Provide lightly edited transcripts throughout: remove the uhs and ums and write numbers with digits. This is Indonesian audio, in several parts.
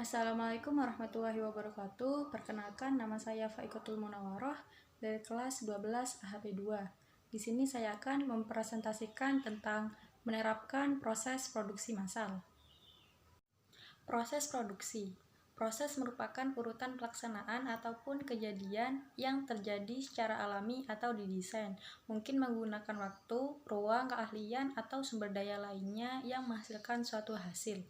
Assalamualaikum warahmatullahi wabarakatuh. Perkenalkan, nama saya Faikatul Munawaroh dari kelas 12 AHP 2. Di sini saya akan mempresentasikan tentang menerapkan proses produksi massal. Proses produksi. Proses merupakan urutan pelaksanaan ataupun kejadian yang terjadi secara alami atau didesain, mungkin menggunakan waktu, ruang, keahlian, atau sumber daya lainnya yang menghasilkan suatu hasil.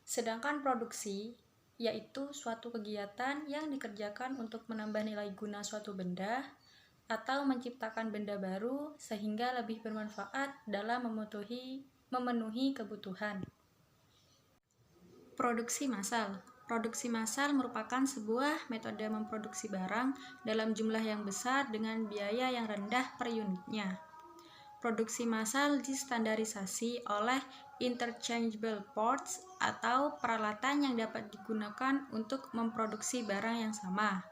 Sedangkan produksi yaitu suatu kegiatan yang dikerjakan untuk menambah nilai guna suatu benda atau menciptakan benda baru sehingga lebih bermanfaat dalam memenuhi kebutuhan. Produksi massal. Produksi massal merupakan sebuah metode memproduksi barang dalam jumlah yang besar dengan biaya yang rendah per unitnya. Produksi massal distandarisasi oleh interchangeable parts atau peralatan yang dapat digunakan untuk memproduksi barang yang sama.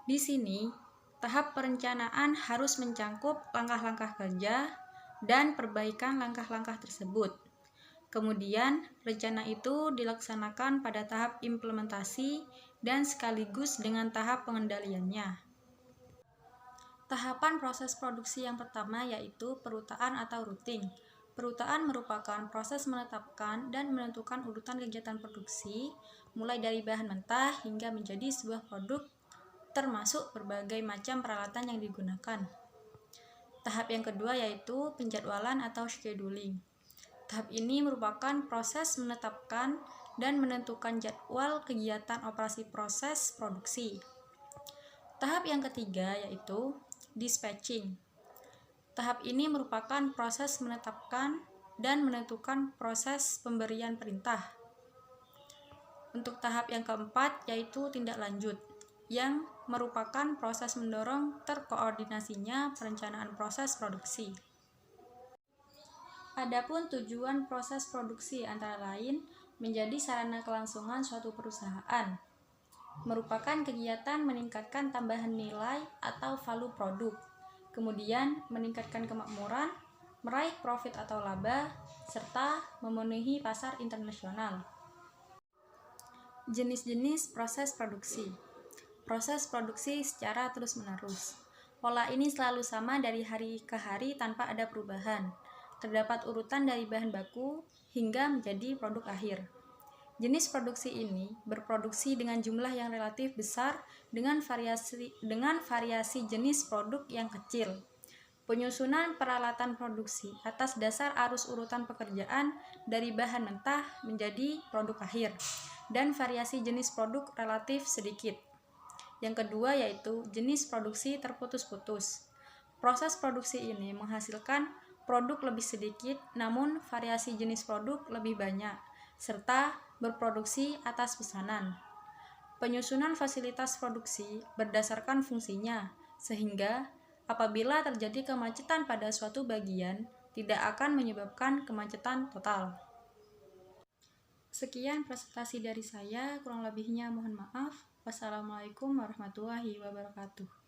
Di sini, tahap perencanaan harus mencakup langkah-langkah kerja dan perbaikan langkah-langkah tersebut. Kemudian, rencana itu dilaksanakan pada tahap implementasi dan sekaligus dengan tahap pengendaliannya. Tahapan proses produksi yang pertama yaitu perutaan atau routing. Perutaan merupakan proses menetapkan dan menentukan urutan kegiatan produksi, mulai dari bahan mentah hingga menjadi sebuah produk, termasuk berbagai macam peralatan yang digunakan. Tahap yang kedua yaitu penjadwalan atau scheduling. Tahap ini merupakan proses menetapkan dan menentukan jadwal kegiatan operasi proses produksi. Tahap yang ketiga yaitu dispatching. Tahap ini merupakan proses menetapkan dan menentukan proses pemberian perintah. Untuk tahap yang keempat yaitu tindak lanjut, yang merupakan proses mendorong terkoordinasinya perencanaan proses produksi. Adapun tujuan proses produksi antara lain menjadi sarana kelangsungan suatu perusahaan, merupakan kegiatan meningkatkan tambahan nilai atau value produk, kemudian meningkatkan kemakmuran, meraih profit atau laba, serta memenuhi pasar internasional. Jenis-jenis proses produksi. Proses produksi secara terus-menerus. Pola ini selalu sama dari hari ke hari tanpa ada perubahan. Terdapat urutan dari bahan baku hingga menjadi produk akhir. Jenis produksi ini berproduksi dengan jumlah yang relatif besar dengan variasi jenis produk yang kecil. Penyusunan peralatan produksi atas dasar arus urutan pekerjaan dari bahan mentah menjadi produk akhir, dan variasi jenis produk relatif sedikit. Yang kedua yaitu jenis produksi terputus-putus. Proses produksi ini menghasilkan produk lebih sedikit namun variasi jenis produk lebih banyak, serta berproduksi atas pesanan. Penyusunan fasilitas produksi berdasarkan fungsinya, sehingga apabila terjadi kemacetan pada suatu bagian, tidak akan menyebabkan kemacetan total. Sekian presentasi dari saya, kurang lebihnya mohon maaf. Wassalamualaikum warahmatullahi wabarakatuh.